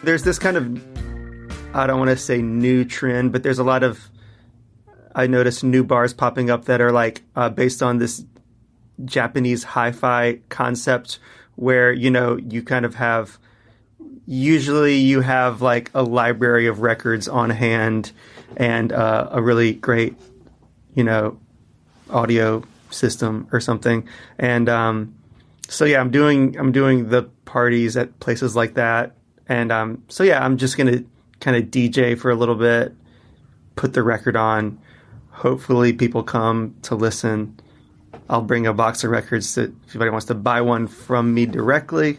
there's this kind of, I don't want to say new trend, but there's a lot of, I noticed new bars popping up that are like based on this Japanese hi-fi concept where, you know, you kind of have, usually you have like a library of records on hand and a really great, you know, audio system or something. And so yeah, I'm doing the parties at places like that. And so yeah, I'm just going to kind of DJ for a little bit, put the record on. Hopefully people come to listen. I'll bring a box of records that if anybody wants to buy one from me directly.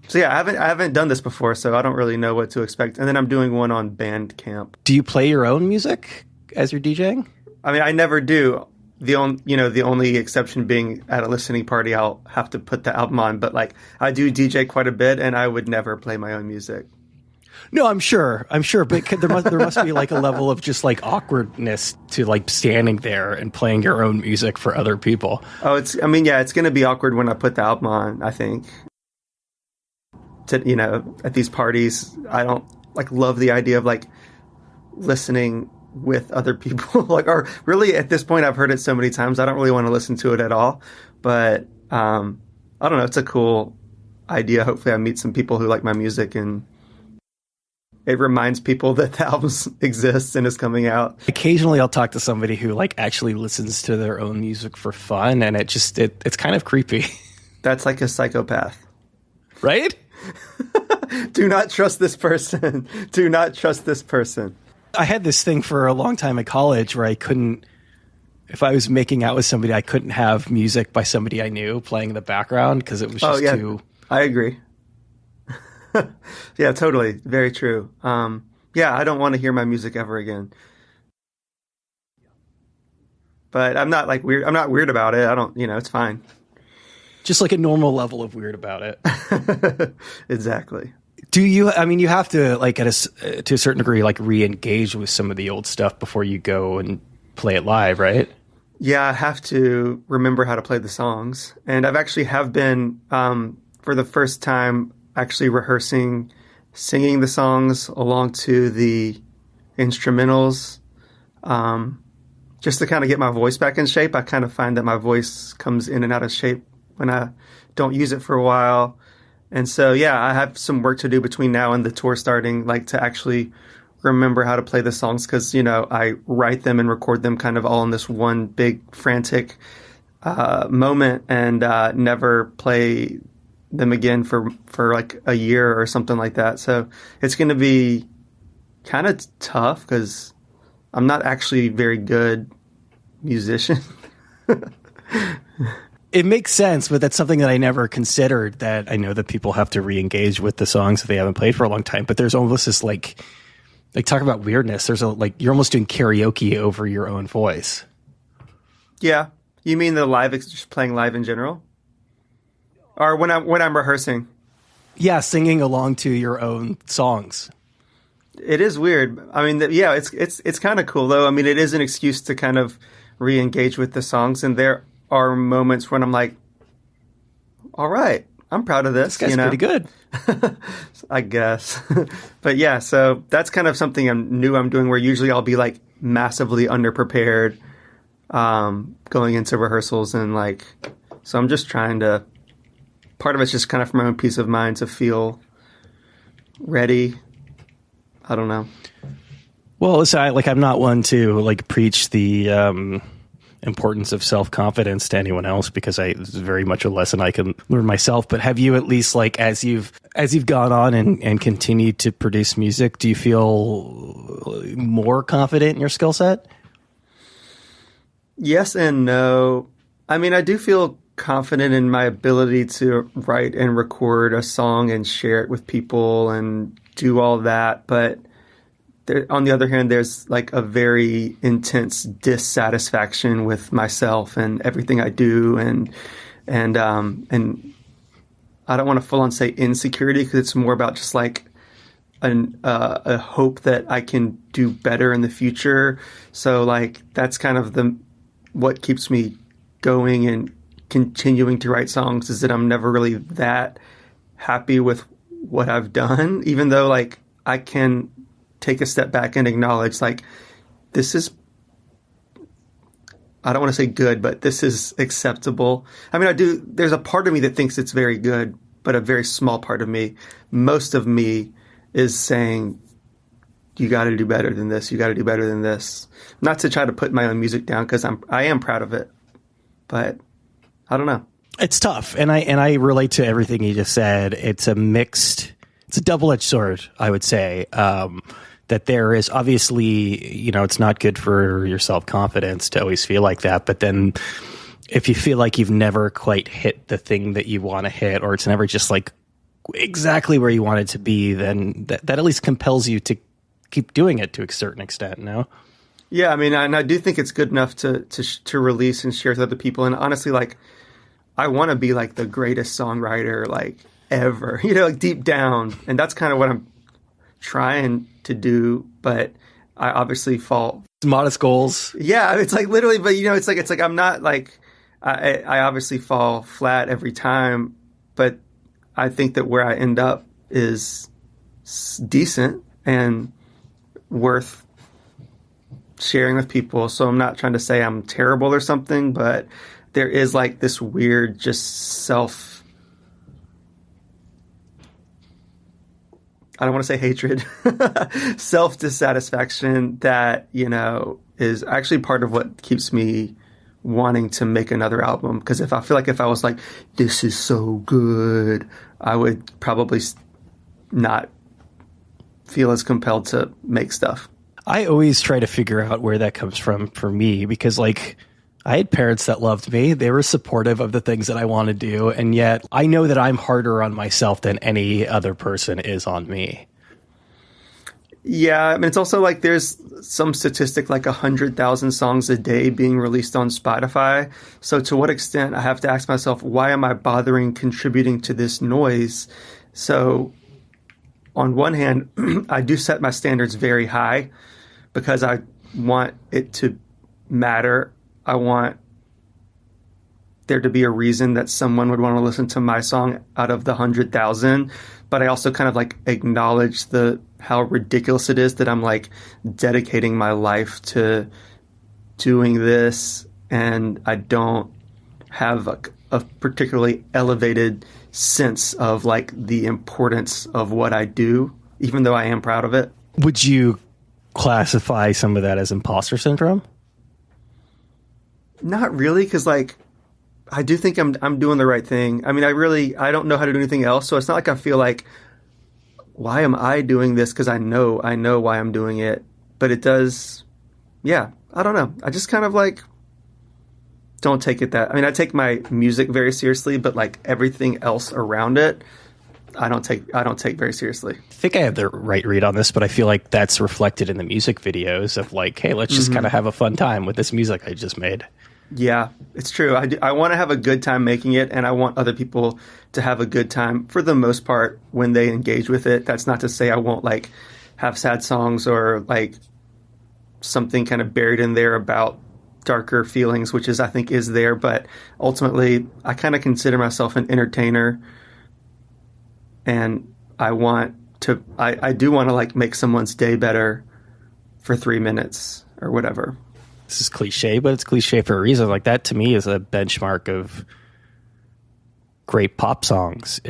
So yeah, I haven't done this before, so I don't really know what to expect. And then I'm doing one on Bandcamp. Do you play your own music as you're DJing? I mean, I never do. The only exception being at a listening party, I'll have to put the album on. But like, I do DJ quite a bit, and I would never play my own music. No, I'm sure, but there must be like a level of just like awkwardness to like standing there and playing your own music for other people. Oh, it's going to be awkward when I put the album on, I think. You know, at these parties, I don't like love the idea of like listening with other people. Like, or really at this point, I've heard it so many times, I don't really want to listen to it at all. But I don't know, it's a cool idea. Hopefully I meet some people who like my music and it reminds people that the album exists and is coming out. Occasionally I'll talk to somebody who like actually listens to their own music for fun, and it's kind of creepy. That's like a psychopath. Right? Do not trust this person. Do not trust this person. I had this thing for a long time at college where I couldn't, if I was making out with somebody, I couldn't have music by somebody I knew playing in the background because it was just too... I agree. Yeah, totally. Very true. Yeah, I don't want to hear my music ever again. But I'm not like weird. I'm not weird about it. I don't, it's fine. Just like a normal level of weird about it. Exactly. Do you, I mean, you have to like to a certain degree, like re-engage with some of the old stuff before you go and play it live, right? Yeah, I have to remember how to play the songs. And I've actually have been, for the first time, actually rehearsing, singing the songs along to the instrumentals, just to kind of get my voice back in shape. I kind of find that my voice comes in and out of shape when I don't use it for a while. And so, yeah, I have some work to do between now and the tour starting, like to actually remember how to play the songs because, I write them and record them kind of all in this one big frantic moment and never play them again for like a year or something like that. So it's going to be kind of tough because I'm not actually a very good musician. It makes sense, but that's something that I never considered, that I know that people have to re-engage with the songs that they haven't played for a long time, but there's almost this like talk about weirdness. There's you're almost doing karaoke over your own voice. Yeah. You mean the live, just playing live in general? Or when I'm rehearsing? Yeah, singing along to your own songs. It is weird. I mean, yeah, it's kind of cool though. I mean, it is an excuse to kind of re-engage with the songs, and there are moments when I'm like, all right, I'm proud of this. This guy's pretty good. I guess. But yeah, so that's kind of something I'm doing where usually I'll be like massively underprepared going into rehearsals, and like, so I'm just trying to, part of it's just kind of for my own peace of mind to feel ready. I don't know. Well, listen, I'm not one to like preach the importance of self-confidence to anyone else, because it's very much a lesson I can learn myself. But have you at least, like, as you've gone on and continued to produce music, do you feel more confident in your skill set? Yes and no. I mean, I do feel confident in my ability to write and record a song and share it with people and do all that. But on the other hand, there's like a very intense dissatisfaction with myself and everything I do, and I don't want to full on say insecurity, because it's more about just like a hope that I can do better in the future. So like that's kind of what keeps me going and continuing to write songs, is that I'm never really that happy with what I've done, even though like I can take a step back and acknowledge like this is, I don't want to say good, but this is acceptable. I mean, there's a part of me that thinks it's very good, but a very small part of me, most of me is saying, you got to do better than this. You got to do better than this. Not to try to put my own music down, because I am proud of it, but I don't know. It's tough, and I relate to everything you just said. It's a double-edged sword, I would say. That there is obviously, you know, it's not good for your self-confidence to always feel like that. But then if you feel like you've never quite hit the thing that you want to hit, or it's never just like exactly where you want it to be, then that at least compels you to keep doing it to a certain extent, no? Yeah, I mean, and I do think it's good enough to release and share with other people. And honestly, like, I want to be like the greatest songwriter like ever, you know, like deep down. And that's kind of what I'm trying to do, but I obviously fall. Modest goals. Yeah, it's like literally, but you know, it's like I'm not like, I obviously fall flat every time, but I think that where I end up is decent and worth sharing with people. So I'm not trying to say I'm terrible or something, but there is like this weird just I don't want to say hatred, self-dissatisfaction that, you know, is actually part of what keeps me wanting to make another album. Because if I was like, this is so good, I would probably not feel as compelled to make stuff. I always try to figure out where that comes from for me, because like I had parents that loved me. They were supportive of the things that I want to do. And yet I know that I'm harder on myself than any other person is on me. Yeah. I mean, it's also like there's some statistic like 100,000 songs a day being released on Spotify. So to what extent I have to ask myself, why am I bothering contributing to this noise? So on one hand, I do set my standards very high because I want it to matter. I want there to be a reason that someone would want to listen to my song out of the 100,000. But I also kind of like acknowledge how ridiculous it is that I'm like dedicating my life to doing this, and I don't have a particularly elevated sense of like the importance of what I do, even though I am proud of it. Would you classify some of that as imposter syndrome? Not really, because like I do think I'm doing the right thing. I mean, I don't know how to do anything else, so it's not like I feel like, why am I doing this? Because I know why I'm doing it, but it does. Yeah, I don't know. I just kind of like don't take it that. I mean, I take my music very seriously, but like everything else around it, I don't take very seriously. I think I have the right read on this, but I feel like that's reflected in the music videos of like, hey, let's just kind of have a fun time with this music I just made. Yeah, it's true. I want to have a good time making it, and I want other people to have a good time for the most part when they engage with it. That's not to say I won't like have sad songs or like something kind of buried in there about darker feelings, which I think is there. But ultimately, I kind of consider myself an entertainer, and I do want to like make someone's day better for 3 minutes or whatever. This is cliche, but it's cliche for a reason. Like that to me is a benchmark of great pop songs,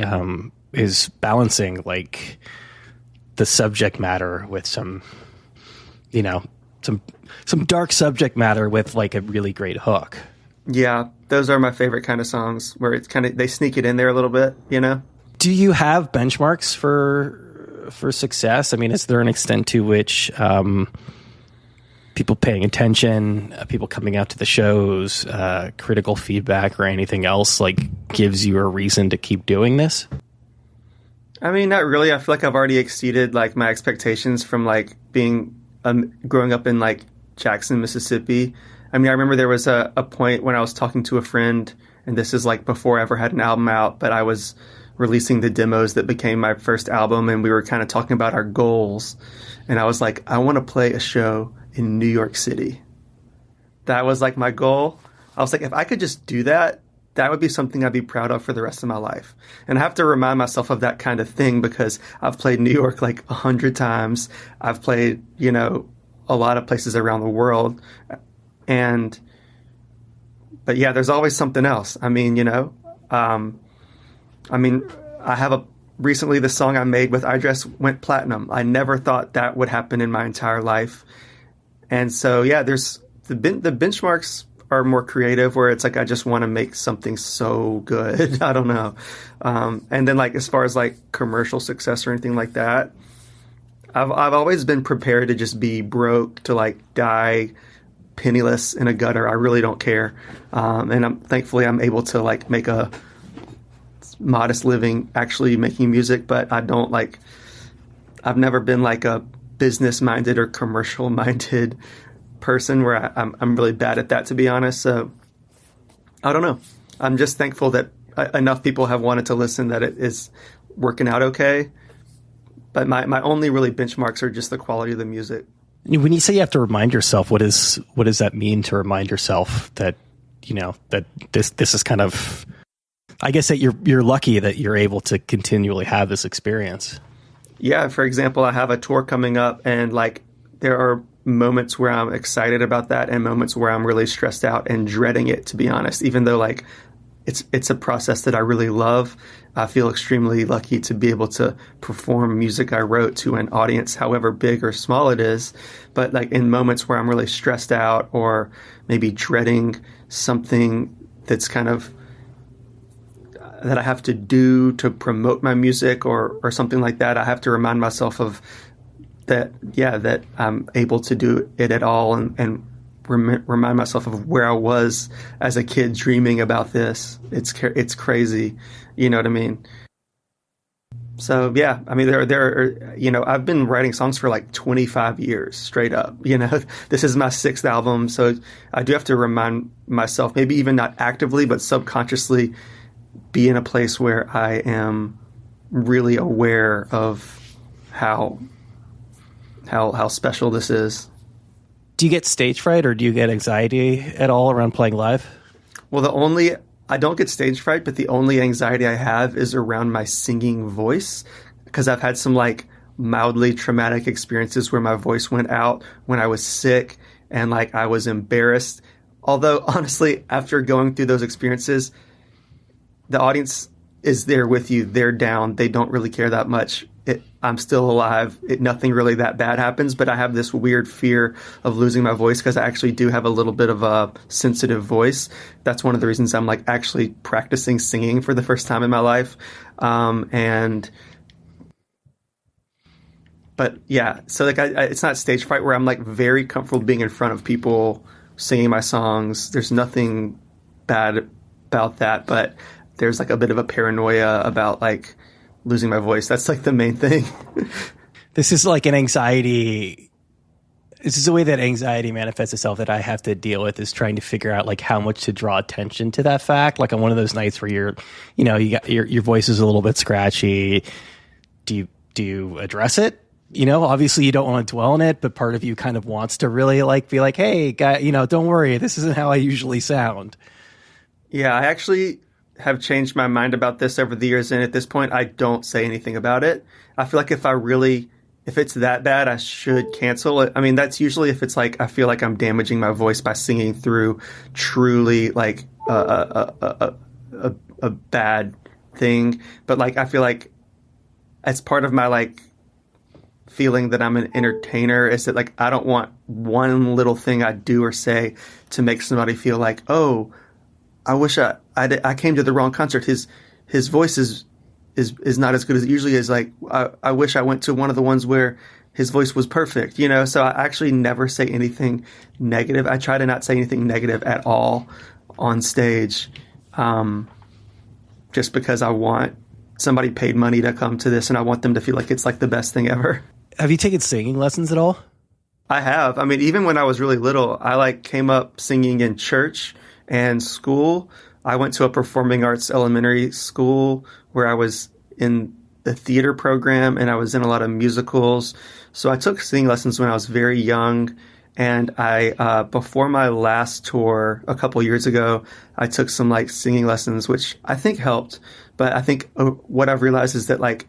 is balancing like the subject matter with some, you know, some dark subject matter with like a really great hook. Yeah, those are my favorite kind of songs where it's kind of, they sneak it in there a little bit, you know? Do you have benchmarks for success? I mean, is there an extent to which, people paying attention, people coming out to the shows, critical feedback or anything else like gives you a reason to keep doing this? I mean, not really. I feel like I've already exceeded like my expectations from like being growing up in like Jackson, Mississippi. I mean, I remember there was a point when I was talking to a friend, and this is like before I ever had an album out, but I was releasing the demos that became my first album, and we were kind of talking about our goals. And I was like, I want to play a show in New York City. That was like my goal. I was like, if I could just do that, that would be something I'd be proud of for the rest of my life. And I have to remind myself of that kind of thing because I've played New York like 100 times. I've played, a lot of places around the world. But yeah, there's always something else. I have recently the song I made with iDress went platinum. I never thought that would happen in my entire life. And so, yeah, there's the benchmarks are more creative where it's like, I just want to make something so good. I don't know. And then like, as far as like commercial success or anything like that, I've always been prepared to just be broke, to like die penniless in a gutter. I really don't care. And thankfully I'm able to like make a modest living actually making music, but I've never been like a business minded or commercial minded person where I'm really bad at that, to be honest. So I don't know. I'm just thankful that enough people have wanted to listen that it is working out okay. But my only really benchmarks are just the quality of the music. When you say you have to remind yourself, what does that mean to remind yourself that, that this is kind of, I guess that you're lucky that you're able to continually have this experience? Yeah. For example, I have a tour coming up, and like there are moments where I'm excited about that and moments where I'm really stressed out and dreading it, to be honest, even though like it's a process that I really love. I feel extremely lucky to be able to perform music I wrote to an audience, however big or small it is. But like in moments where I'm really stressed out or maybe dreading something that's kind of that I have to do to promote my music or something like that, I have to remind myself of that I'm able to do it at all and remind myself of where I was as a kid dreaming about this. It's crazy. You know what I mean? So yeah, I mean, there are, I've been writing songs for like 25 years straight up. This is my 6th album. So I do have to remind myself, maybe even not actively, but subconsciously, be in a place where I am really aware of how special this is. Do you get stage fright or do you get anxiety at all around playing live? Well, I don't get stage fright, but the only anxiety I have is around my singing voice, because I've had some like mildly traumatic experiences where my voice went out when I was sick and like I was embarrassed. Although honestly, after going through those experiences, the audience is there with you. They're down. They don't really care that much. I'm still alive. Nothing really that bad happens, but I have this weird fear of losing my voice because I actually do have a little bit of a sensitive voice. That's one of the reasons I'm like actually practicing singing for the first time in my life. But yeah, so like it's not stage fright where I'm like very comfortable being in front of people singing my songs. There's nothing bad about that, but there's like a bit of a paranoia about like losing my voice. That's like the main thing. This is like an anxiety. This is the way that anxiety manifests itself that I have to deal with, is trying to figure out like how much to draw attention to that fact. Like on one of those nights where you got your voice is a little bit scratchy. Do you address it? Obviously you don't want to dwell on it, but part of you kind of wants to really like be like, hey, guy, don't worry. This isn't how I usually sound. Yeah, I actually have changed my mind about this over the years, and at this point I don't say anything about it. I feel like if it's that bad, I should cancel it. I mean, that's usually if it's like I feel like I'm damaging my voice by singing through truly like a bad thing. But like I feel like as part of my like feeling that I'm an entertainer is that like I don't want one little thing I do or say to make somebody feel like, oh, I wish I came to the wrong concert. His voice is not as good as it usually is. Like I wish I went to one of the ones where his voice was perfect. So I actually never say anything negative. I try to not say anything negative at all on stage, just because I want somebody paid money to come to this, and I want them to feel like it's like the best thing ever. Have you taken singing lessons at all? I have. I mean, even when I was really little, I like came up singing in church and school. I went to a performing arts elementary school where I was in the theater program and I was in a lot of musicals. So I took singing lessons when I was very young, And I, before my last tour a couple years ago, I took some like singing lessons, which I think helped. But I think what I've realized is that like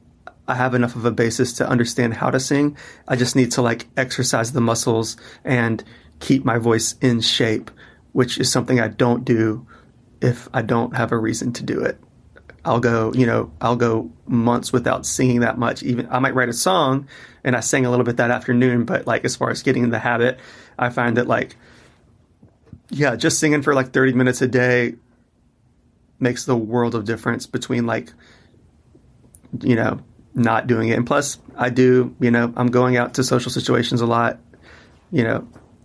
I have enough of a basis to understand how to sing. I just need to like exercise the muscles and keep my voice in shape, which is something I don't do if I don't have a reason to do it. I'll go months without singing that much. Even I might write a song and I sang a little bit that afternoon, but like as far as getting in the habit, I find that like, yeah, just singing for like 30 minutes a day makes the world of difference between like, not doing it. And plus I do, I'm going out to social situations a lot,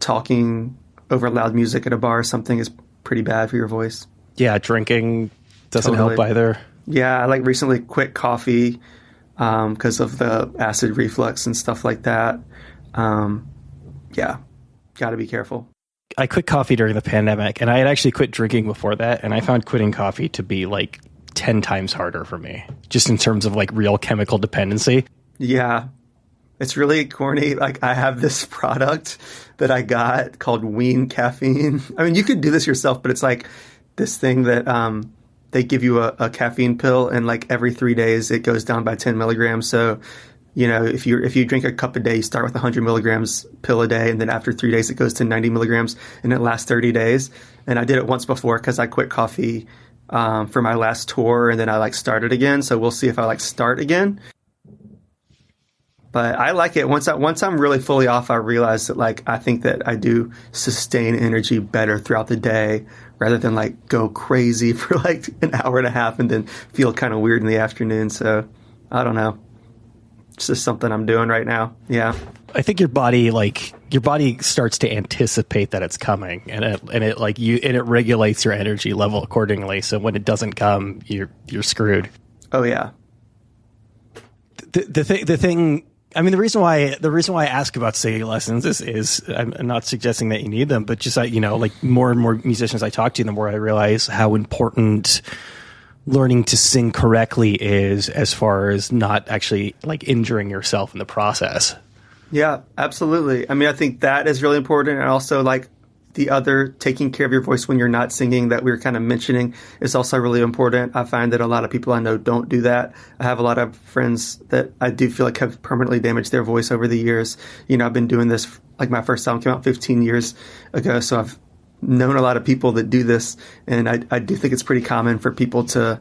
talking over loud music at a bar or something is pretty bad for your voice. Yeah, drinking doesn't help either. Yeah, I like recently quit coffee because of the acid reflux and stuff like that. Yeah, got to be careful. I quit coffee during the pandemic, and I had actually quit drinking before that, and I found quitting coffee to be like 10 times harder for me, just in terms of like real chemical dependency. Yeah, it's really corny. Like I have this product that I got called Wean Caffeine. I mean, you could do this yourself, but it's like this thing that they give you a caffeine pill, and like every 3 days it goes down by 10 milligrams. So, if you drink a cup a day, you start with 100 milligrams pill a day, and then after 3 days it goes to 90 milligrams, and it lasts 30 days. And I did it once before because I quit coffee for my last tour, and then I like started again. So we'll see if I like start again. But I like it. Once I'm really fully off, I realize that like I think that I do sustain energy better throughout the day rather than like go crazy for like an hour and a half and then feel kind of weird in the afternoon. So I don't know. It's just something I'm doing right now. Yeah. I think your body starts to anticipate that it's coming, and it regulates your energy level accordingly. So when it doesn't come, you're screwed. Oh yeah. The thing. I mean, the reason why I ask about singing lessons is I'm not suggesting that you need them, but just like more and more musicians I talk to, the more I realize how important learning to sing correctly is, as far as not actually like injuring yourself in the process. Yeah, absolutely. I mean, I think that is really important, and also like the other taking care of your voice when you're not singing that we were kind of mentioning is also really important. I find that a lot of people I know don't do that. I have a lot of friends that I do feel like have permanently damaged their voice over the years. I've been doing this, like my first album came out 15 years ago, so I've known a lot of people that do this, and I do think it's pretty common for people to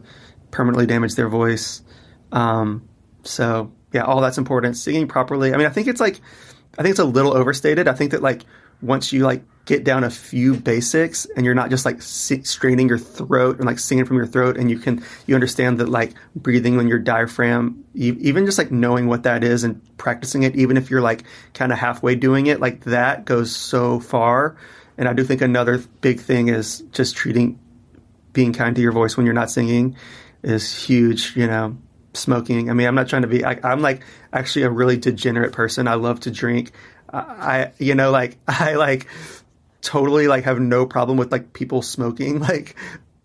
permanently damage their voice. So yeah, all that's important. Singing properly. I mean, I think it's a little overstated. I think that like once you like get down a few basics and you're not just like straining your throat and like singing from your throat, and you understand that like breathing on your diaphragm, even just like knowing what that is and practicing it, even if you're like kind of halfway doing it, like that goes so far. And I do think another big thing is just being kind to your voice when you're not singing is huge. Smoking. I mean, I'm not trying to be, I'm like actually a really degenerate person. I love to drink. I totally like have no problem with like people smoking, like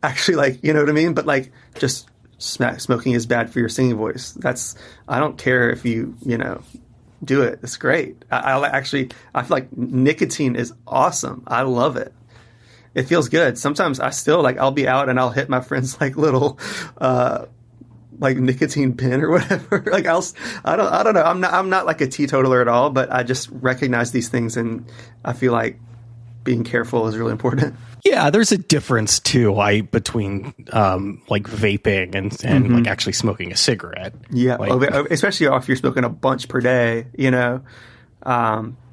actually like, you know what I mean? But like just smoking is bad for your singing voice. I don't care if you do it. It's great. I feel like nicotine is awesome. I love it. It feels good. Sometimes I still like, I'll be out and I'll hit my friend's like little, like nicotine pen or whatever. Like I don't know. I'm not like a teetotaler at all, but I just recognize these things, and I feel like being careful is really important. Yeah, there's a difference too, between like vaping and like actually smoking a cigarette. Yeah, like, especially if you're smoking a bunch per day.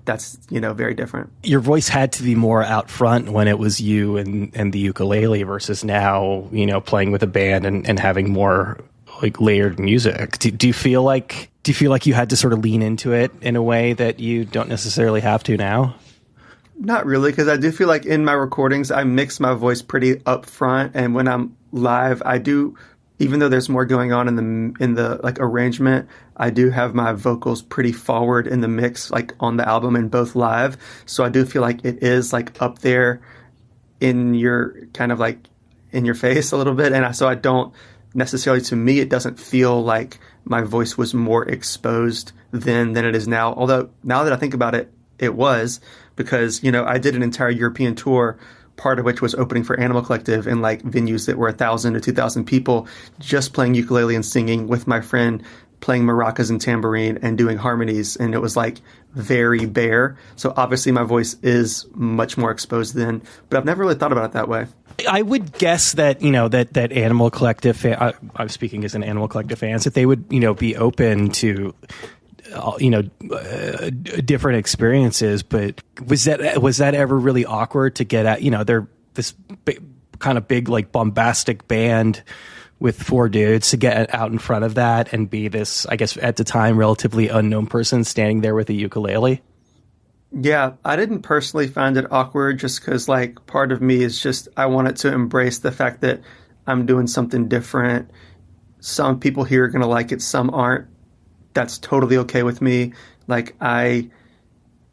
That's very different. Your voice had to be more out front when it was you and the ukulele versus now, playing with a band and having more like layered music. Do you feel like you had to sort of lean into it in a way that you don't necessarily have to now? Not really, because I do feel like in my recordings I mix my voice pretty up front, and when I'm live I do, even though there's more going on in the like arrangement, I do have my vocals pretty forward in the mix, like on the album and both live. So I do feel like it is like up there in your kind of like in your face a little bit, and so I don't necessarily, to me, it doesn't feel like my voice was more exposed then than it is now. Although now that I think about it, it was, because, you know, I did an entire European tour, part of which was opening for Animal Collective in like venues that were 1,000 to 2,000 people, just playing ukulele and singing with my friend, playing maracas and tambourine and doing harmonies. And it was like very bare. So obviously my voice is much more exposed then, but I've never really thought about it that way. I would guess that, you know, that Animal Collective, I'm speaking as an Animal Collective fans, that they would, you know, be open to, you know, different experiences. But was that ever really awkward to get at? You know, they're this kind of big, like bombastic band with four dudes, to get out in front of that and be this, I guess at the time, relatively unknown person standing there with a ukulele. Yeah, I didn't personally find it awkward, just because like part of me is just, I wanted to embrace the fact that I'm doing something different. Some people here are going to like it, some aren't. That's totally okay with me. Like I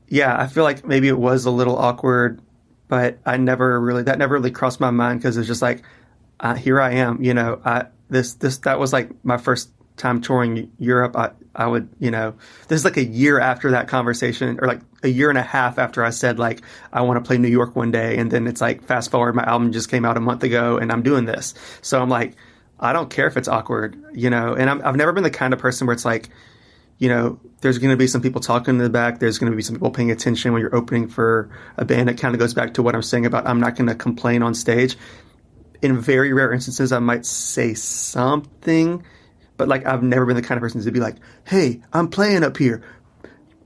feel like maybe it was a little awkward, but that never really crossed my mind, because it's just like, here I am, you know, that was like my first time touring Europe. I would, you know, this is like a year after that conversation, or like a year and a half after I said, like, I want to play New York one day. And then it's like, fast forward, my album just came out a month ago and I'm doing this. So I'm like, I don't care if it's awkward, you know, and I've never been the kind of person where it's like, you know, there's going to be some people talking in the back. There's going to be some people paying attention when you're opening for a band. It kind of goes back to what I'm saying about, I'm not going to complain on stage. In very rare instances, I might say something, but like, I've never been the kind of person to be like, hey, I'm playing up here,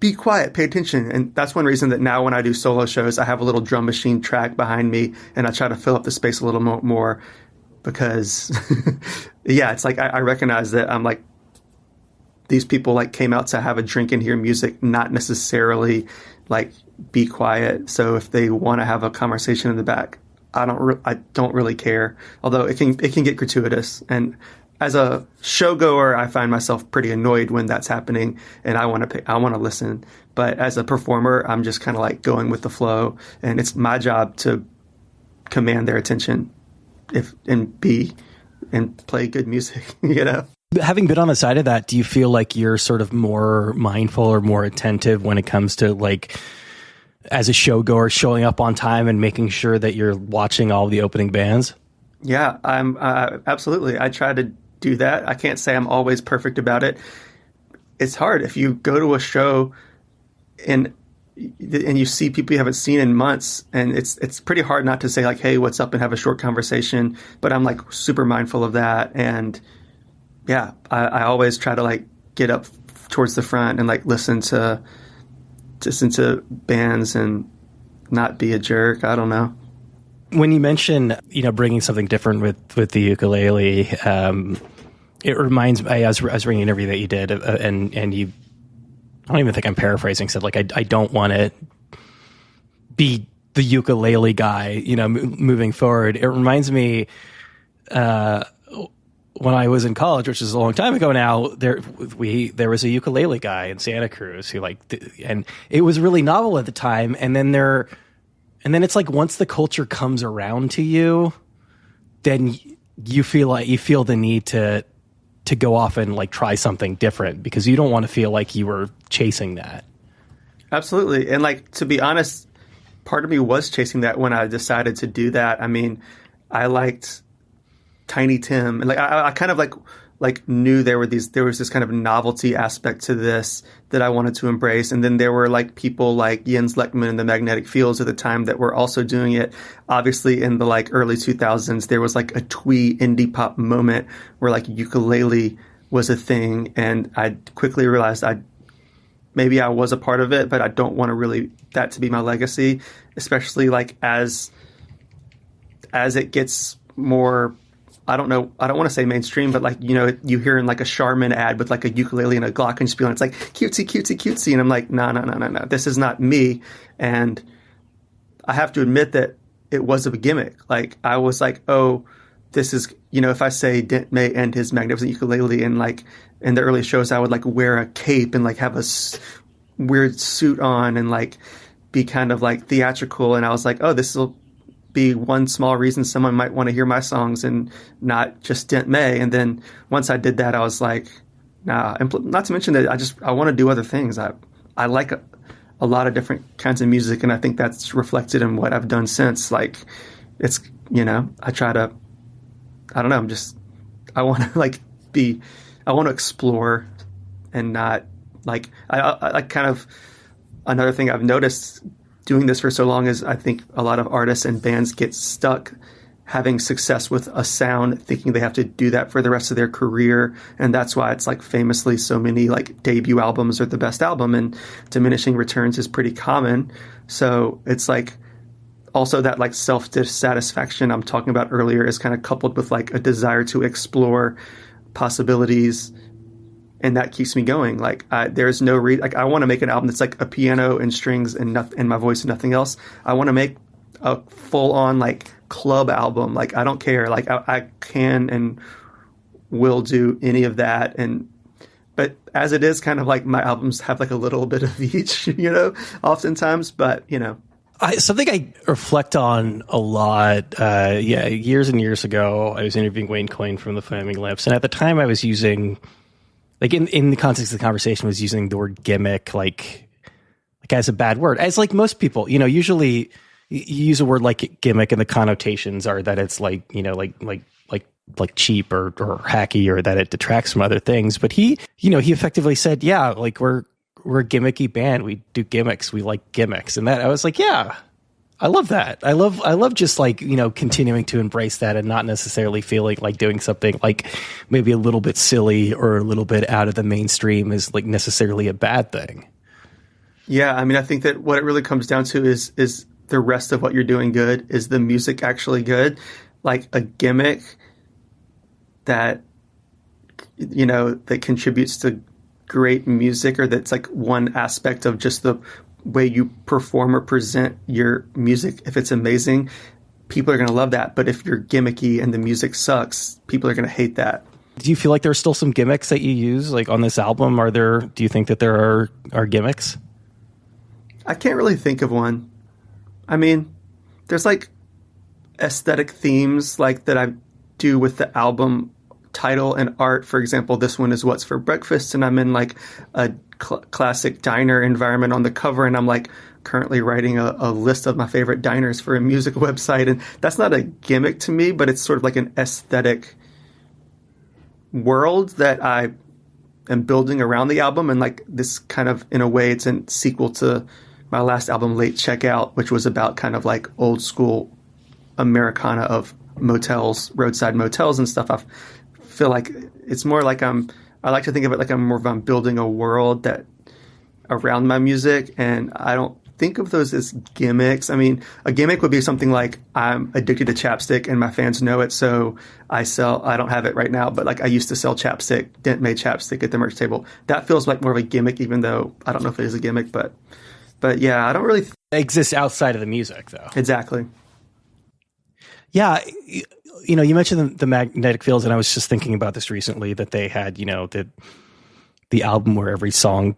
be quiet, pay attention. And that's one reason that now when I do solo shows, I have a little drum machine track behind me and I try to fill up the space a little more, because yeah, it's like, I recognize that I'm like, these people like came out to have a drink and hear music, not necessarily like be quiet. So if they want to have a conversation in the back, I don't really care. Although it can get gratuitous. And as a showgoer, I find myself pretty annoyed when that's happening, and I want to listen. But as a performer, I'm just kind of like going with the flow, and it's my job to command their attention, and play good music, you know. Having been on the side of that, do you feel like you're sort of more mindful or more attentive when it comes to, like, as a showgoer, showing up on time and making sure that you're watching all the opening bands? Yeah, I'm absolutely. I try to do that. I can't say I'm always perfect about it. It's hard if you go to a show and you see people you haven't seen in months, and it's pretty hard not to say like, hey, what's up, and have a short conversation. But I'm like super mindful of that, and yeah, I always try to like get up towards the front and like listen to bands and not be a jerk. I don't know. When you mention, you know, bringing something different with the ukulele, it reminds me, I was reading an interview that you did, and you, I don't even think I'm paraphrasing, said like, I don't want to be the ukulele guy, you know, moving forward. It reminds me, when I was in college, which is a long time ago now, there was a ukulele guy in Santa Cruz who and it was really novel at the time. And then it's like, once the culture comes around to you, then you feel the need to go off and like try something different, because you don't want to feel like you were chasing that. Absolutely. And like, to be honest, part of me was chasing that when I decided to do that. I mean, I liked Tiny Tim, and like I kind of like knew there was this kind of novelty aspect to this that I wanted to embrace. And then there were like people like Jens Lekman and the Magnetic Fields at the time that were also doing it. Obviously in the like early 2000s, there was like a twee indie pop moment where like ukulele was a thing, and I quickly realized maybe I was a part of it, but I don't want that to be my legacy, especially like as it gets more, I don't know, I don't want to say mainstream, but like, you know, you hear in like a Charmin ad with like a ukulele and a glockenspiel, and it's like cutesy, cutesy, cutesy. And I'm like, no, this is not me. And I have to admit that it was a gimmick. Like, I was like, oh, this is, you know, if I say Dent May and his magnificent ukulele, and like in the early shows, I would like wear a cape and like have a weird suit on and like be kind of like theatrical. And I was like, oh, this will be one small reason someone might want to hear my songs and not just Dent May. And then once I did that, I was like, nah. And not to mention that I want to do other things. I a lot of different kinds of music, and I think that's reflected in what I've done since. Like, it's, I try to, I don't know, I want to I want to explore and not I kind of, another thing I've noticed doing this for so long is I think a lot of artists and bands get stuck having success with a sound, thinking they have to do that for the rest of their career. And that's why it's like famously so many like debut albums are the best album, and diminishing returns is pretty common. So it's like also that like self-dissatisfaction I'm talking about earlier is kind of coupled with like a desire to explore possibilities. And that keeps me going. Like there's no reason, like I want to make an album that's like a piano and strings and my voice and nothing else. I want to make a full on like club album. Like I don't care. Like I can and will do any of that. But as it is, kind of like my albums have like a little bit of each, oftentimes, but something I reflect on a lot. Years and years ago, I was interviewing Wayne Coyne from the Flaming Lips, and at the time I was using, like in the context of the conversation, was using the word gimmick like as a bad word, as like most people, usually you use a word like gimmick and the connotations are that it's like, like cheap or hacky, or that it detracts from other things. But he effectively said, yeah, like we're a gimmicky band. We do gimmicks. We like gimmicks. And that I was like, yeah, I love that. I love just like, continuing to embrace that and not necessarily feeling like doing something like maybe a little bit silly or a little bit out of the mainstream is like necessarily a bad thing. Yeah. I mean, I think that what it really comes down to is the rest of what you're doing good. Is the music actually good? Like a gimmick that, that contributes to great music, or that's like one aspect of just the way you perform or present your music. If it's amazing, people are going to love that. But if you're gimmicky and the music sucks, people are going to hate that. Do you feel like there's still some gimmicks that you use like on this album? Do you think that there are gimmicks? I can't really think of one. I mean, there's like aesthetic themes like that I do with the album title and art. For example, this one is What's for Breakfast, and I'm in like a classic diner environment on the cover, and I'm like currently writing a list of my favorite diners for a music website. And that's not a gimmick to me, but it's sort of like an aesthetic world that I am building around the album. And like this kind of, in a way, it's a sequel to my last album, Late Checkout, which was about kind of like old school Americana of motels, roadside motels and stuff. I feel like it's more like I like to think of it like I'm building a world that around my music, and I don't think of those as gimmicks. I mean, a gimmick would be something like I'm addicted to chapstick and my fans know it, so I don't have it right now, but like I used to sell chapstick, Dent May chapstick at the merch table. That feels like more of a gimmick, even though I don't know if it is a gimmick, but yeah, I don't really... It exists outside of the music, though. Exactly. Yeah, you mentioned the magnetic fields, and I was just thinking about this recently, that they had, the album where every song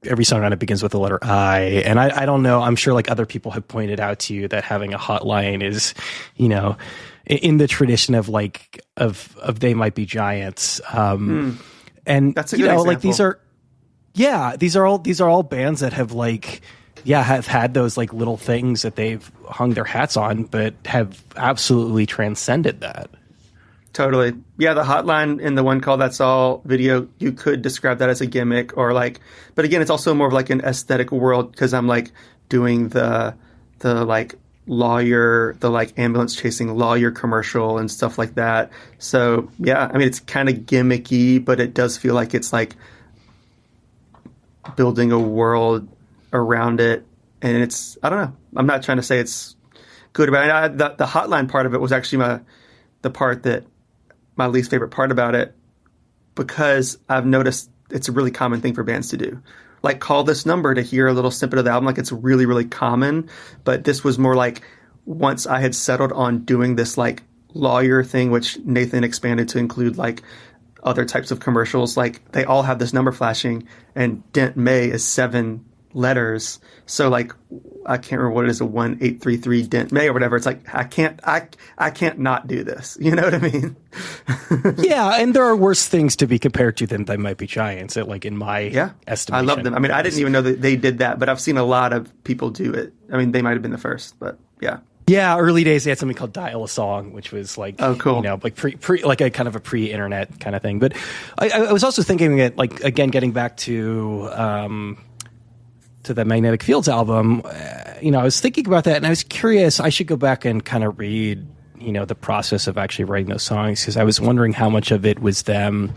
on it begins with the letter I. And I don't know, I'm sure like other people have pointed out to you that having a hotline is, in the tradition of like, of They Might Be Giants. And that's a good example. Like these are all bands that have like, have had those like little things that they've hung their hats on, but have absolutely transcended that. Totally. Yeah, the hotline in the one called That's All video, you could describe that as a gimmick, or like, but again, it's also more of like an aesthetic world, because I'm like doing the like lawyer, the like ambulance chasing lawyer commercial and stuff like that. So yeah, I mean, it's kind of gimmicky, but it does feel like it's like building a world around it. And it's, I don't know, I'm not trying to say it's good about it. The hotline part of it was actually the part that my least favorite part about it, because I've noticed it's a really common thing for bands to do. Like, call this number to hear a little snippet of the album. Like, it's really, really common. But this was more like, once I had settled on doing this like lawyer thing, which Nathan expanded to include like other types of commercials, like they all have this number flashing, and Dent May is 7 letters. So like I can't remember what it is, a 1833 Dent May or whatever. It's like, I can't not do this. You know what I mean? Yeah. And there are worse things to be compared to than They Might Be Giants, like in my estimation. I love them. I mean, I didn't even know that they did that, but I've seen a lot of people do it. I mean, they might have been the first, but yeah. Yeah, early days they had something called Dial a Song, which was like, oh, cool. You know, like pre like a kind of a pre-internet kind of thing. But I was also thinking that, like, again, getting back to the Magnetic Fields album, you know, I was thinking about that and I was curious. I should go back and kind of read, you know, the process of actually writing those songs, because I was wondering how much of it was them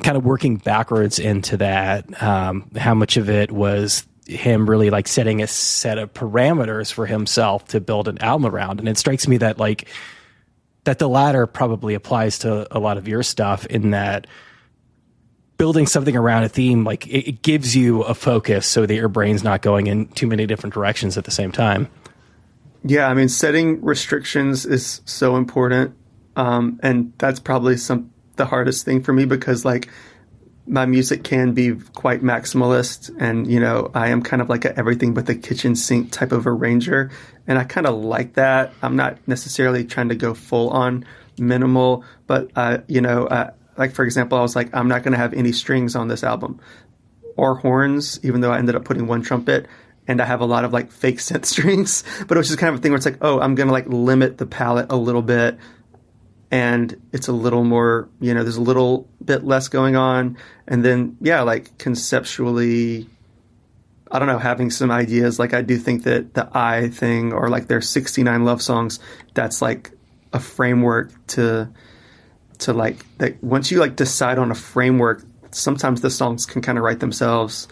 kind of working backwards into that, how much of it was him really like setting a set of parameters for himself to build an album around. And it strikes me that like that the latter probably applies to a lot of your stuff, in that building something around a theme, like it gives you a focus so that your brain's not going in too many different directions at the same time. Yeah, I mean, setting restrictions is so important. And that's probably the hardest thing for me, because like my music can be quite maximalist, and, you know, I am kind of like a everything but the kitchen sink type of arranger. And I kind of like that. I'm not necessarily trying to go full on minimal, but, you know, like, for example, I was like, I'm not going to have any strings on this album or horns, even though I ended up putting one trumpet, and I have a lot of like fake synth strings, but it was just kind of a thing where it's like, oh, I'm going to like limit the palette a little bit. And it's a little more, you know, there's a little bit less going on. And then, yeah, like conceptually, I don't know, having some ideas. Like, I do think that the I thing, or like their 69 love songs, that's like a framework to like, that once you like decide on a framework, sometimes the songs can kind of write themselves.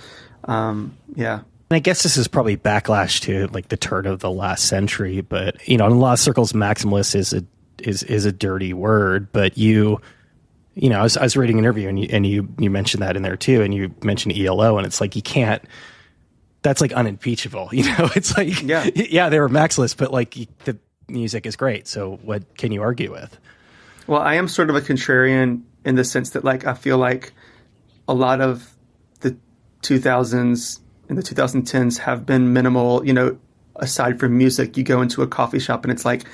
Yeah. And I guess this is probably backlash to like the turn of the last century, but, you know, in a lot of circles, maximalist is a dirty word. But you know, I was reading an interview and you mentioned that in there too, and you mentioned ELO, and it's like, you can't, that's like unimpeachable, you know. It's like, yeah, they were maximalist, but like the music is great, so what can you argue with? Well, I am sort of a contrarian in the sense that, like, I feel like a lot of the 2000s and the 2010s have been minimal. You know, aside from music, you go into a coffee shop and it's like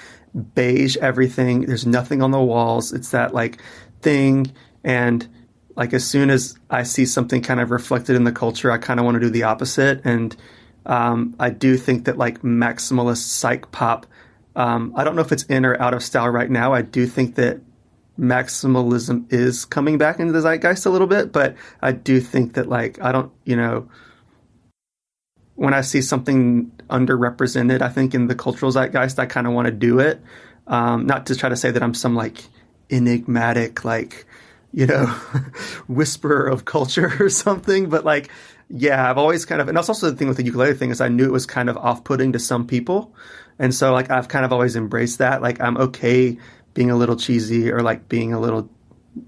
beige everything. There's nothing on the walls. It's that like thing. And like, as soon as I see something kind of reflected in the culture, I kind of want to do the opposite. And I do think that like maximalist psych pop, I don't know if it's in or out of style right now. I do think that maximalism is coming back into the zeitgeist a little bit, but I do think that, like, I don't, you know, when I see something underrepresented, I think in the cultural zeitgeist, I kind of want to do it. Not to try to say that I'm some like enigmatic, like, you know, whisperer of culture or something, but like, yeah, I've always kind of, and that's also the thing with the ukulele thing, is I knew it was kind of off-putting to some people. And so like, I've kind of always embraced that. Like, I'm okay being a little cheesy, or like being a little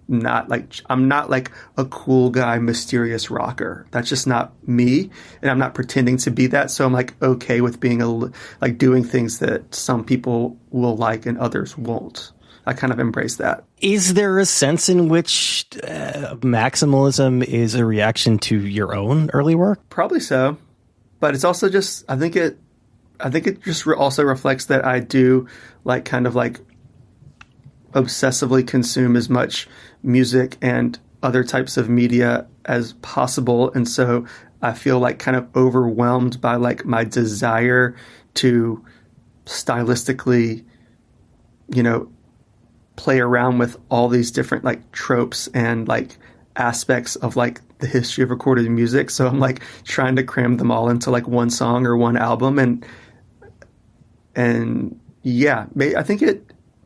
not like, I'm not like a cool guy, mysterious rocker. That's just not me. And I'm not pretending to be that. So I'm like, okay with being like doing things that some people will like and others won't. I kind of embrace that. Is there a sense in which maximalism is a reaction to your own early work? Probably so. But it's also just, I think it just also reflects that I do like kind of like obsessively consume as much music and other types of media as possible. And so I feel like kind of overwhelmed by like my desire to stylistically, you know, play around with all these different like tropes and like aspects of like the history of recorded music. So I'm like trying to cram them all into like one song or one album. And yeah, I think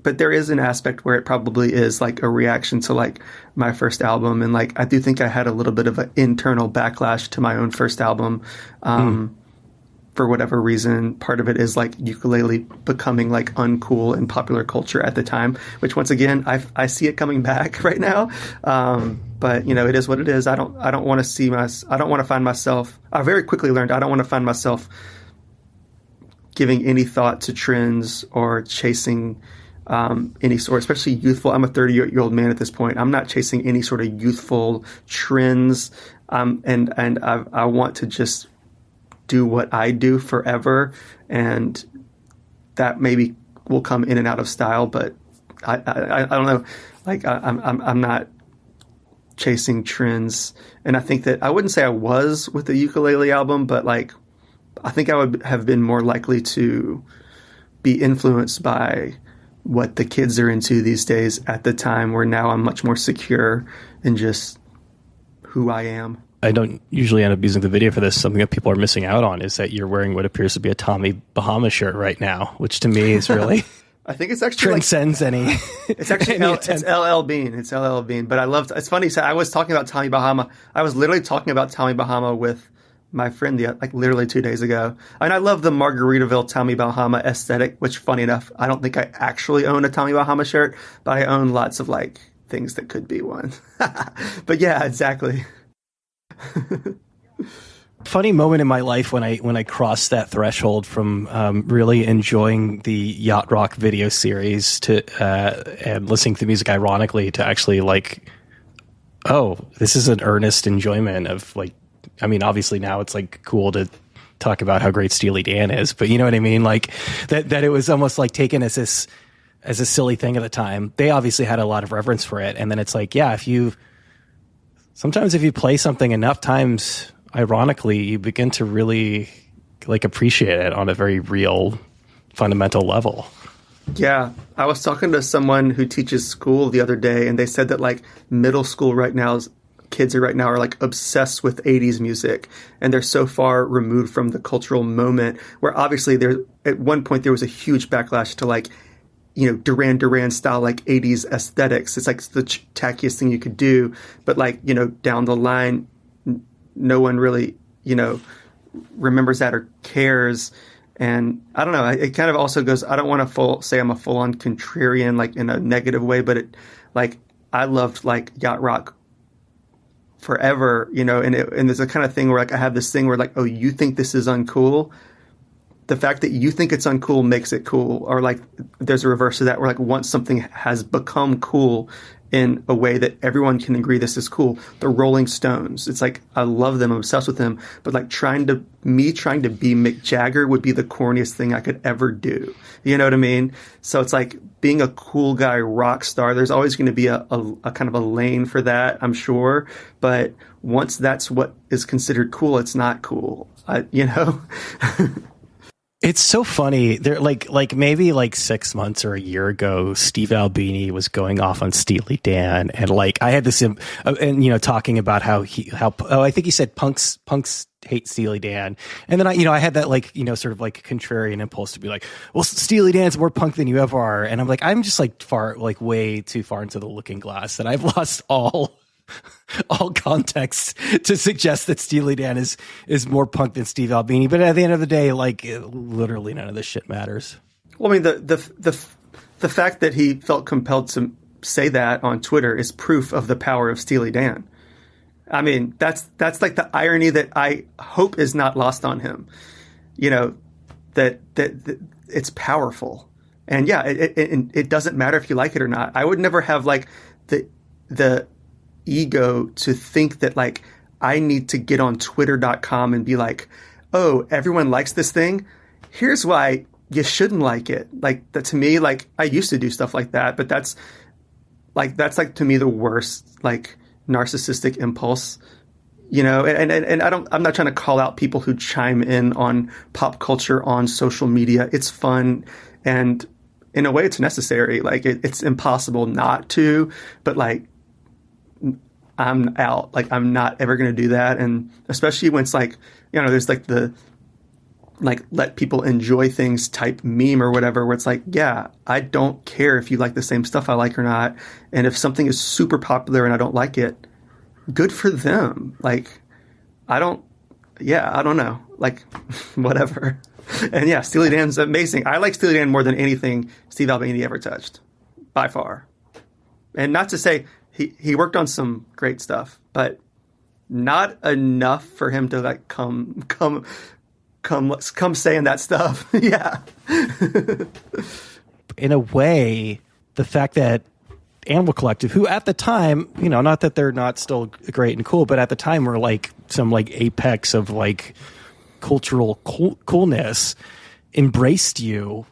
but there is an aspect where it probably is like a reaction to like my first album. And like, I do think I had a little bit of an internal backlash to my own first album. For whatever reason. Part of it is like ukulele becoming like uncool in popular culture at the time, which once again, I see it coming back right now. But you know, it is what it is. I don't want to find myself, I very quickly learned I don't want to find myself giving any thought to trends or chasing any sort, especially youthful. I'm a 30-year-old man at this point. I'm not chasing any sort of youthful trends. And I want to just do what I do forever, and that maybe will come in and out of style, but I don't know. Like I'm not chasing trends, and I think that I wouldn't say I was with the ukulele album, but like I think I would have been more likely to be influenced by what the kids are into these days at the time, where now I'm much more secure in just who I am. I don't usually end up using the video for this. Something that people are missing out on is that you're wearing what appears to be a Tommy Bahama shirt right now, which to me is really I think it's actually transcends any. It's actually it's LL Bean. It's LL Bean. But I loved. It's funny. So I was talking about Tommy Bahama. I was literally talking about Tommy Bahama with my friend like literally 2 days ago. And I love the Margaritaville Tommy Bahama aesthetic. Which, funny enough, I don't think I actually own a Tommy Bahama shirt, but I own lots of like things that could be one. But yeah, exactly. Funny moment in my life when I crossed that threshold from really enjoying the yacht rock video series to and listening to the music ironically to actually like, oh, this is an earnest enjoyment of like, I mean, obviously now it's like cool to talk about how great Steely Dan is, but you know what I mean? Like that it was almost like taken as a silly thing at the time. They obviously had a lot of reverence for it, and then it's like, yeah, sometimes if you play something enough times, ironically, you begin to really like appreciate it on a very real, fundamental level. Yeah. I was talking to someone who teaches school the other day, and they said that like middle school kids right now are like obsessed with 80s music, and they're so far removed from the cultural moment where obviously at one point there was a huge backlash to like, you know, Duran Duran style, like 80s aesthetics. It's like the tackiest thing you could do. But like, you know, down the line, no one really, you know, remembers that or cares. And I don't know, it kind of also goes, I don't want to say I'm a full on contrarian, like in a negative way, but I loved like yacht rock forever, you know, and there's a kind of thing where like I have this thing where like, oh, you think this is uncool? The fact that you think it's uncool makes it cool. Or like there's a reverse of that where like once something has become cool in a way that everyone can agree this is cool. The Rolling Stones. It's like I love them, I'm obsessed with them, but like trying to be Mick Jagger would be the corniest thing I could ever do. You know what I mean? So it's like being a cool guy rock star, there's always going to be a kind of a lane for that, I'm sure. But once that's what is considered cool, it's not cool. You know? It's so funny. There, like maybe like 6 months or a year ago, Steve Albini was going off on Steely Dan, and like I had this, and you know, talking about how I think he said punks hate Steely Dan, and then I had that like, you know, sort of like contrarian impulse to be like, well, Steely Dan's more punk than you ever are, and I'm like, I'm just like way too far into the looking glass that I've lost all context to suggest that Steely Dan is more punk than Steve Albini. But at the end of the day, like literally none of this shit matters. Well, I mean, the fact that he felt compelled to say that on Twitter is proof of the power of Steely Dan. I mean, that's like the irony that I hope is not lost on him. You know, that it's powerful. And yeah, it doesn't matter if you like it or not. I would never have like the ego to think that like I need to get on twitter.com and be like, oh, everyone likes this thing, here's why you shouldn't like it. Like that, to me, like I used to do stuff like that, but that's like to me the worst like narcissistic impulse, you know. And I'm not trying to call out people who chime in on pop culture on social media. It's fun, and in a way it's necessary. Like it's impossible not to, but like I'm out. Like I'm not ever going to do that. And especially when it's like, you know, there's like the like let people enjoy things type meme or whatever, where it's like, yeah, I don't care if you like the same stuff I like or not. And if something is super popular and I don't like it, good for them. Like I don't know. Like whatever. And yeah, Steely Dan's amazing. I like Steely Dan more than anything Steve Albini ever touched, by far. And not to say he worked on some great stuff, but not enough for him to like come saying that stuff. Yeah. In a way, the fact that Animal Collective, who at the time, you know, not that they're not still great and cool, but at the time were like some like apex of like cultural coolness embraced you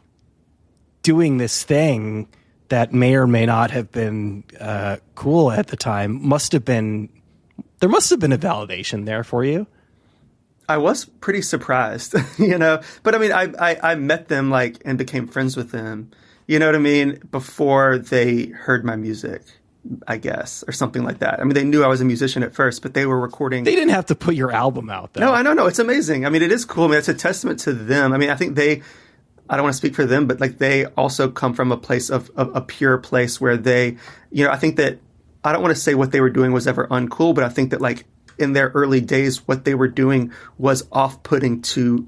doing this thing that may or may not have been cool at the time. There must have been a validation there for you. I was pretty surprised, but I mean, I met them like and became friends with them, you know what I mean, before they heard my music, I guess, or something like that. I mean, they knew I was a musician at first, but they were recording. They didn't have to put your album out, though. No, I don't know. It's amazing. I mean, it is cool. I mean, it's a testament to them. I mean, I think I don't want to speak for them, but like they also come from a place of a pure place where they, I think that I don't want to say what they were doing was ever uncool, but I think that like in their early days, what they were doing was off-putting to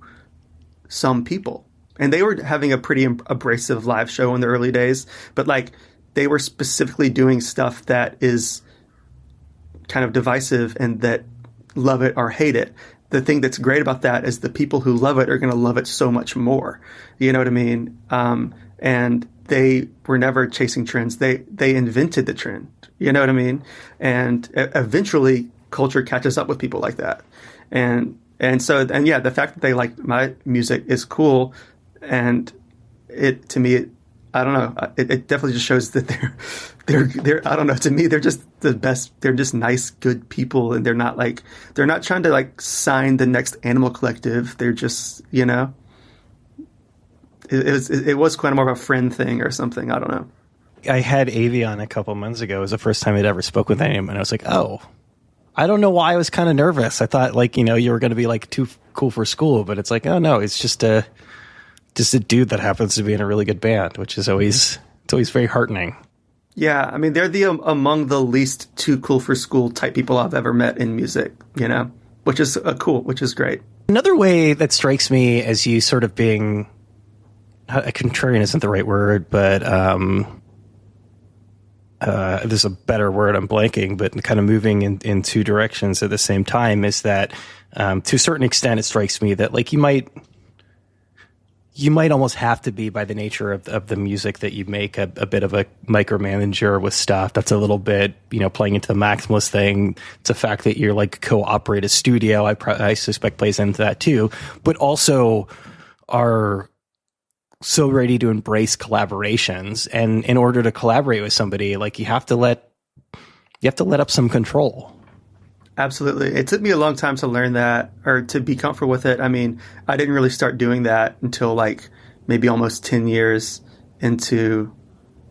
some people. And they were having a pretty abrasive live show in the early days, but like they were specifically doing stuff that is kind of divisive and that love it or hate it. The thing that's great about that is the people who love it are going to love it so much more. You know what I mean? And they were never chasing trends. They invented the trend. You know what I mean? And eventually culture catches up with people like that. And yeah, the fact that they like my music is cool. And it, to me, I don't know. It definitely just shows that they're I don't know. To me, they're just the best. They're just nice, good people, and they're not trying to like sign the next Animal Collective. They're just, it was kind of more of a friend thing or something. I don't know. I had Avi on a couple months ago. It was the first time I'd ever spoke with him, and I was like, oh, I don't know why I was kind of nervous. I thought like, you were going to be like too cool for school, but it's like, oh no, it's just a dude that happens to be in a really good band, which is always very heartening. Yeah, I mean, they're among the least too cool for school type people I've ever met in music, which is cool, which is great. Another way that strikes me as you sort of being, a contrarian isn't the right word, but there's a better word, I'm blanking, but kind of moving in two directions at the same time is that to a certain extent, it strikes me that like you might almost have to be, by the nature of the music that you make, a bit of a micromanager with stuff that's a little bit, playing into the maximalist thing. It's a fact that you're like co-operate a studio. I suspect plays into that too, but also are so ready to embrace collaborations. And in order to collaborate with somebody, like you have to let up some control. Absolutely. It took me a long time to learn that or to be comfortable with it. I mean, I didn't really start doing that until like maybe almost 10 years into,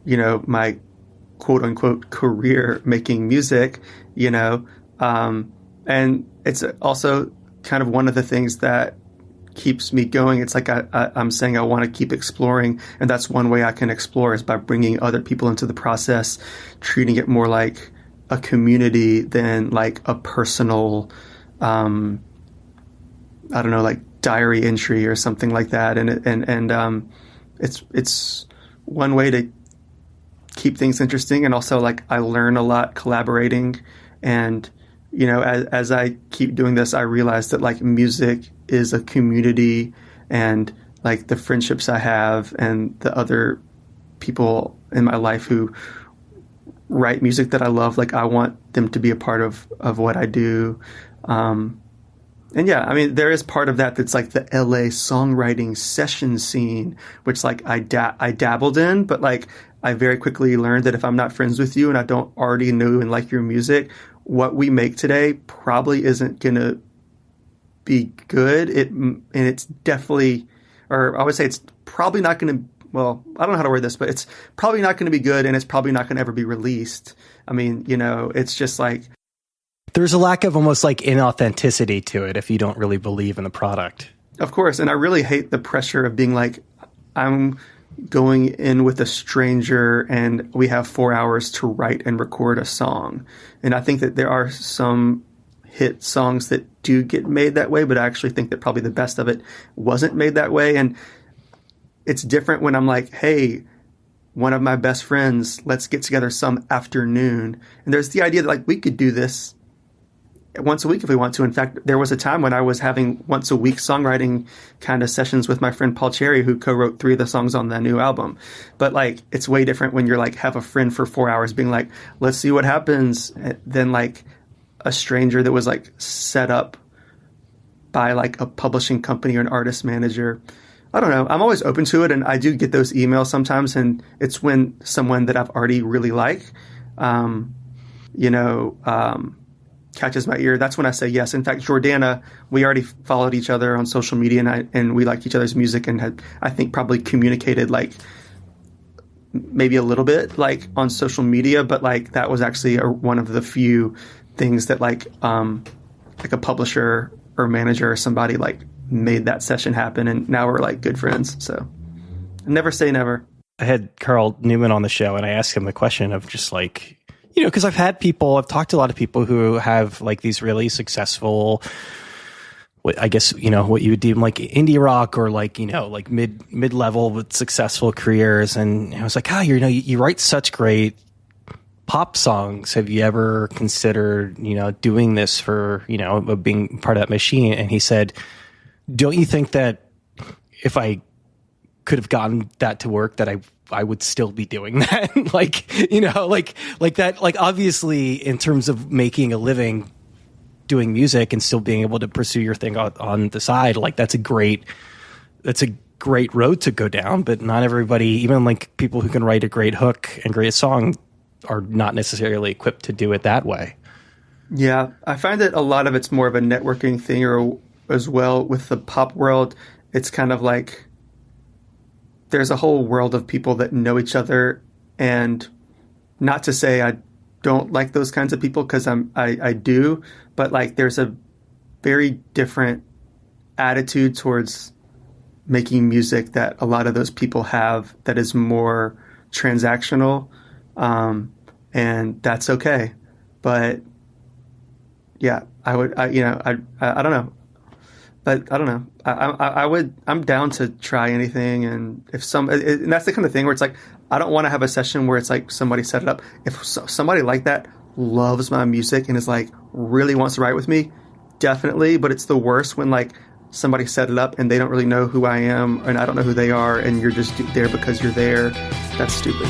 my quote unquote career making music, and it's also kind of one of the things that keeps me going. It's like I'm saying I want to keep exploring, and that's one way I can explore is by bringing other people into the process, treating it more like a community than like a personal, I don't know, like diary entry or something like that. And it's one way to keep things interesting. And also like I learn a lot collaborating. And, as I keep doing this, I realize that like music is a community, and like the friendships I have and the other people in my life who write music that I love, like I want them to be a part of what I do. And yeah, I mean, there is part of that that's like the LA songwriting session scene, which like I dabbled in, but like I very quickly learned that if I'm not friends with you and I don't already know and like your music, what we make today probably isn't going to be good. And it's definitely, or I would say it's probably not going to, well, I don't know how to word this, but it's probably not going to be good, and it's probably not going to ever be released. I mean, it's just like there's a lack of almost like inauthenticity to it if you don't really believe in the product. Of course, and I really hate the pressure of being like, I'm going in with a stranger and we have 4 hours to write and record a song. And I think that there are some hit songs that do get made that way, but I actually think that probably the best of it wasn't made that way. And it's different when I'm like, hey, one of my best friends, let's get together some afternoon. And there's the idea that like we could do this once a week if we want to. In fact, there was a time when I was having once a week songwriting kind of sessions with my friend Paul Cherry, who co-wrote 3 of the songs on the new album. But like, it's way different when you're like, have a friend for 4 hours being like, let's see what happens, than like a stranger that was like set up by like a publishing company or an artist manager. I don't know. I'm always open to it, and I do get those emails sometimes, and it's when someone that I've already really catches my ear. That's when I say yes. In fact, Jordana, we already followed each other on social media, and we liked each other's music, and had, I think, probably communicated like maybe a little bit like on social media, but like that was actually one of the few things that like a publisher or manager or somebody like made that session happen, and now we're like good friends. So never say never. I had Carl Newman on the show, and I asked him the question of just like, because I've talked to a lot of people who have like these really successful, I guess, what you would deem like indie rock or like, like mid-level with successful careers. And I was like, you write such great pop songs. Have you ever considered, doing this for, being part of that machine? And he said, don't you think that if I could have gotten that to work, that I would still be doing that? like that, like obviously in terms of making a living doing music and still being able to pursue your thing on the side, like that's a great road to go down. But not everybody, even like people who can write a great hook and great song, are not necessarily equipped to do it that way. Yeah. I find that a lot of it's more of a networking thing, or as well with the pop world, it's kind of like, there's a whole world of people that know each other, and not to say I don't like those kinds of people, because I do, but like there's a very different attitude towards making music that a lot of those people have that is more transactional, and that's okay. But yeah, I don't know. But I don't know. I'm down to try anything, and and that's the kind of thing where it's like, I don't want to have a session where it's like somebody set it up. If somebody like that loves my music and is like really wants to write with me, definitely. But it's the worst when like somebody set it up and they don't really know who I am and I don't know who they are, and you're just there because you're there. That's stupid.